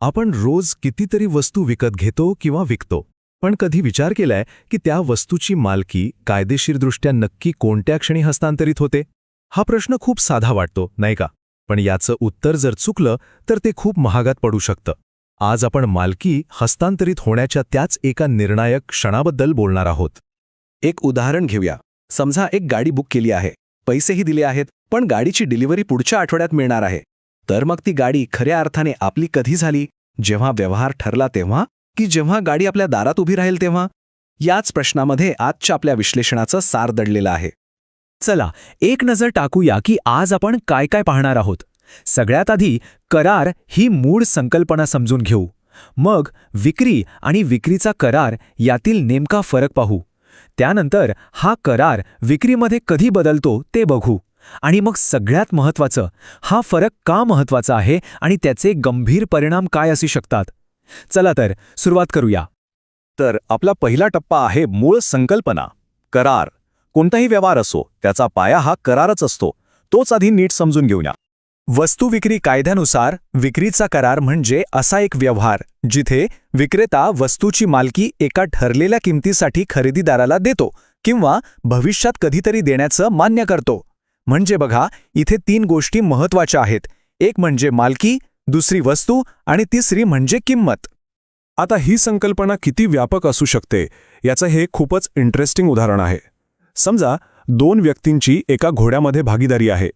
आपण रोज कितीतरी वस्तू विकत घेतो किंवा विकतो, पण कधी विचार केलाय की त्या वस्तूची मालकी कायदेशीरदृष्ट्या नक्की कोणत्या क्षणी हस्तांतरित होते? हा प्रश्न खूप साधा वाटतो, नाही का? पण याचं उत्तर जर चुकलं तर ते खूप महागात पडू शकतं. आज आपण मालकी हस्तांतरित होण्याच्या त्याच एका निर्णायक क्षणाबद्दल बोलणार आहोत. एक उदाहरण घेऊया. समजा एक गाडी बुक केली आहे, पैसेही दिले आहेत, पण गाडीची डिलिव्हरी पुढच्या आठवड्यात मिळणार आहे. तर मग ती गाडी खऱ्या अर्थाने आपली कधी झाली? जेव्हा व्यवहार ठरला तेव्हा, की जेव्हा गाडी आपल्या दारात उभी राहील तेव्हा? याच प्रश्नामध्ये आजच्या आपल्या विश्लेषणाचं सार दडलेलं आहे. चला एक नजर टाकूया की आज आपण काय काय पाहणार आहोत. सगळ्यात आधी करार ही मूळ संकल्पना समजून घेऊ. मग विक्री आणि विक्रीचा करार यातील नेमका फरक पाहू. त्यानंतर हा करार विक्रीमध्ये कधी बदलतो ते बघू. आणि मग सगळ्यात महत्त्वाचं, हा फरक का महत्त्वाचा आहे आणि त्याचे गंभीर परिणाम काय असू शकतात. चला तर सुरुवात करूया. तर आपला पहिला टप्पा आहे मूळ संकल्पना, करार. कोणताही व्यवहार असो, त्याचा पाया हा करारच असतो. तोच आधी नीट समजून घेऊया. वस्तू विक्री कायद्यानुसार विक्रीचा करार म्हणजे असा एक व्यवहार जिथे विक्रेता वस्तूची मालकी एका ठरलेल्या किमतीसाठी खरेदीदाराला देतो किंवा भविष्यात कधीतरी देण्याचं मान्य करतो. म्हणजे बघा, इथे 3 गोष्टी महत्त्वाच्या आहेत. एक म्हणजे मालकी, दुसरी वस्तू आणि तिसरी म्हणजे किंमत. आता ही संकल्पना किती व्यापक असू शकते याचं हे खूपच इंटरेस्टिंग उदाहरण आहे. समजा 2 व्यक्तींची एका घोड्यामध्ये भागीदारी आहे,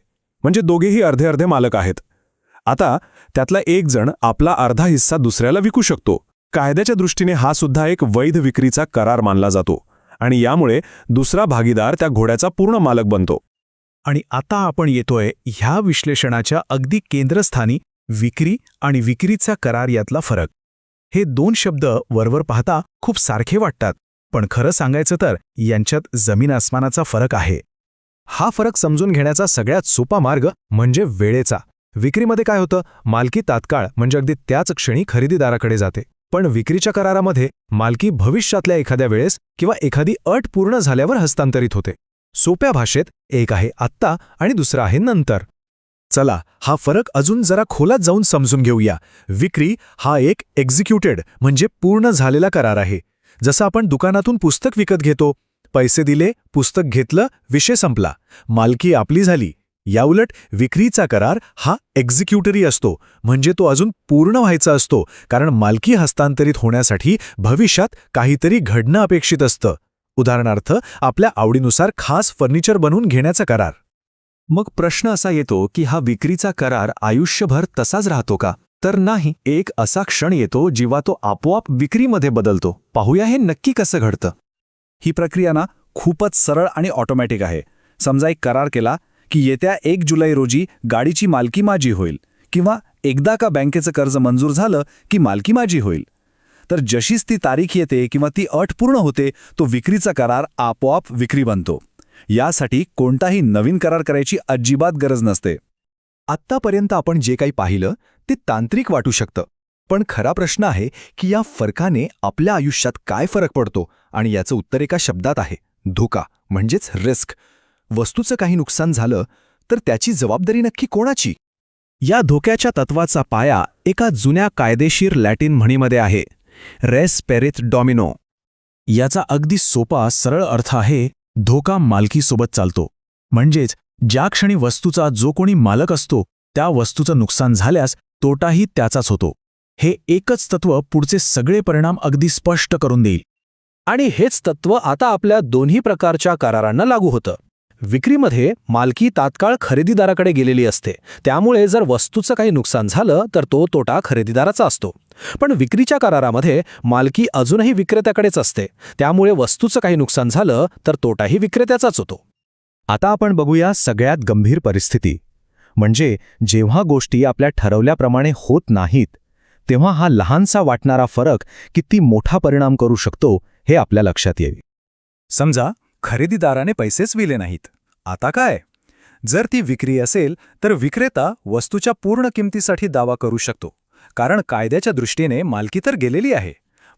म्हणजे दोघेही अर्धे अर्धे मालक आहेत. आता त्यातला एक जण आपला अर्धा हिस्सा दुसऱ्याला विकू शकतो. कायद्याच्या दृष्टीने हा सुद्धा एक वैध विक्रीचा करार मानला जातो आणि यामुळे दुसरा भागीदार त्या घोड्याचा पूर्ण मालक बनतो. आणि आता आपण येतोय ह्या विश्लेषणाच्या अगदी केंद्रस्थानी, विक्री आणि विक्रीचा करार यातला फरक. हे 2 शब्द वरवर पाहता खूप सारखे वाटतात, पण खरं सांगायचं तर यांच्यात जमीन आसमानाचा फरक आहे. हा फरक समजून घेण्याचा सगळ्यात सोपा मार्ग म्हणजे वेळेचा. विक्रीमध्ये काय होतं, मालकी तात्काळ म्हणजे अगदी त्याच क्षणी खरेदीदाराकडे जाते. पण विक्रीच्या करारामध्ये मालकी भविष्यातल्या एखाद्या वेळेस किंवा एखादी अट पूर्ण झाल्यावर हस्तांतरित होते. सोप्या भाषेत एक आहे आत्ता आणि दुसरा आहे नंतर. चला हा फरक अजून जरा खोलात जाऊन समजून घेऊया. विक्री हा एक एक्झिक्युटेड म्हणजे पूर्ण झालेला करार आहे. जसं आपण दुकानातून पुस्तक विकत घेतो, पैसे दिले, पुस्तक घेतलं, विषय संपला, मालकी आपली झाली. याउलट विक्रीचा करार हा एक्झिक्युटरी असतो, म्हणजे तो अजून पूर्ण व्हायचा असतो, कारण मालकी हस्तांतरित होण्यासाठी भविष्यात काहीतरी घडणं अपेक्षित असतं. उदाहरणार्थ, आपल्या आवडीनुसार खास फर्निचर बनवून घेण्याचा करार. मग प्रश्न असा येतो की हा विक्रीचा करार आयुष्यभर तसाच राहतो का? तर नाही. एक असा क्षण येतो जेव्हा तो आपोआप विक्रीमध्ये बदलतो. पाहूया हे नक्की कसं घडतं. ही प्रक्रिया ना खूपच सरळ आणि ऑटोमॅटिक आहे. समजा एक करार केला की येत्या 1 जुलै रोजी गाडीची मालकी माझी होईल, किंवा एकदा का बँकेचं कर्ज मंजूर झालं की मालकी माझी होईल. तर जशीच ती तारीख येते किंवा ती अट पूर्ण होते, तो विक्रीचा करार आपोआप विक्री बनतो. यासाठी कोणताही नवीन करार करायची अजिबात गरज नसते. आत्तापर्यंत आपण जे काही पाहिलं ते तांत्रिक वाटू शकतं, पण खरा प्रश्न आहे की या फरकाने आपल्या आयुष्यात काय फरक पडतो, आणि याचं उत्तर एका शब्दात आहे: धोका, म्हणजेच रिस्क. वस्तूचं काही नुकसान झालं तर त्याची जबाबदारी नक्की कोणाची? या धोक्याच्या तत्वाचा पाया एका जुन्या कायदेशीर लॅटिन म्हणीमध्ये आहे, रेस पेरिथ डॉमिनो. याचा अगदी सोपा सरळ अर्थ आहे, धोका मालकीसोबत चालतो. म्हणजेच ज्या क्षणी वस्तूचा जो कोणी मालक असतो त्या वस्तूचं नुकसान झाल्यास तोटाही त्याचाच होतो. हे एकच तत्व पुढचे सगळे परिणाम अगदी स्पष्ट करून देईल. आणि हेच तत्व आता आपल्या दोन्ही प्रकारच्या करारांना लागू होतं. विक्रीमध्ये मालकी तात्काळ खरेदीदाराकडे गेलेली असते, त्यामुळे जर वस्तूचं काही नुकसान झालं तर तो तोटा खरेदीदाराचा असतो. पण विक्रीच्या करारामध्ये मालकी अजूनही विक्रेत्याकडेच असते, त्यामुळे वस्तूचं काही नुकसान झालं तर तोटाही विक्रेत्याचाच होतो. आता आपण बघूया सगळ्यात गंभीर परिस्थिती, म्हणजे जेव्हा गोष्टी आपल्या ठरवल्याप्रमाणे होत नाहीत, तेव्हा हा लहानसा वाटणारा फरक किती मोठा परिणाम करू शकतो हे आपल्या लक्षात येईल. समजा खरेदीदाराने पैसेच दिले नाहीत. आता काय? जर ती विक्री असेल तर विक्रेता वस्तूच्या पूर्ण किमतीसाठी दावा करू शकतो, कारण कायद्याच्या दृष्टीने मालकी तर गेलेली आहे.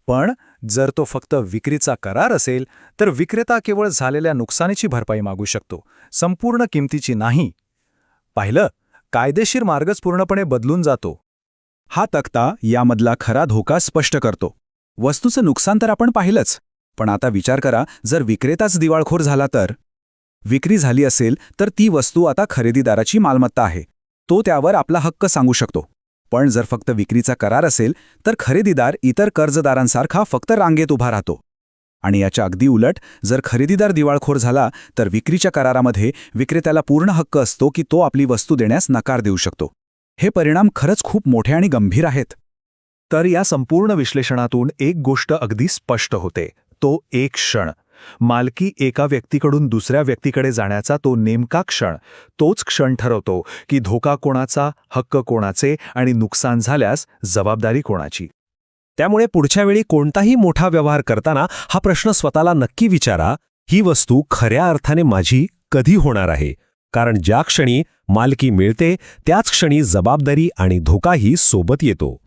पण जर तो फक्त विक्रीचा करार असेल तर विक्रेता केवळ झालेल्या नुकसानीची भरपाई मागू शकतो, संपूर्ण किमतीची नाही. पाहिलं, कायदेशीर मार्गच पूर्णपणे बदलून जातो. हा तक्ता यामधला खरा धोका स्पष्ट करतो. वस्तूचं नुकसान तर आपण पाहिलंच, पण आता विचार करा, जर विक्रेताच दिवाळखोर झाला तर? विक्री झाली असेल तर ती वस्तू आता खरेदीदाराची मालमत्ता आहे. तो त्यावर आपला हक्क सांगू शकतो. पण जर फक्त विक्रीचा करार असेल तर खरेदीदार इतर कर्जदारांसारखा फक्त रांगेत उभा राहतो. आणि याच्या अगदी उलट, जर खरेदीदार दिवाळखोर झाला तर विक्रीच्या करारामध्ये विक्रेत्याला पूर्ण हक्क असतो की तो आपली वस्तू देण्यास नकार देऊ शकतो. हे परिणाम खरंच खूप मोठे आणि गंभीर आहेत. तर या संपूर्ण विश्लेषणातून एक गोष्ट अगदी स्पष्ट होते, तो एक क्षण. मालकी एका व्यक्तीकडून दुसऱ्या व्यक्तीकडे जाण्याचा तो नेमका क्षण, तोच क्षण ठरवतो की धोका कोणाचा, हक्क कोणाचे आणि नुकसान झाल्यास जबाबदारी कोणाची. त्यामुळे पुढच्या वेळी कोणताही मोठा व्यवहार करताना हा प्रश्न स्वतःला नक्की विचारा, ही वस्तू खऱ्या अर्थाने माझी कधी होणार आहे? कारण ज्या क्षणी मालकी मिळते त्याच क्षणी जबाबदारी आणि धोकाही सोबत येतो.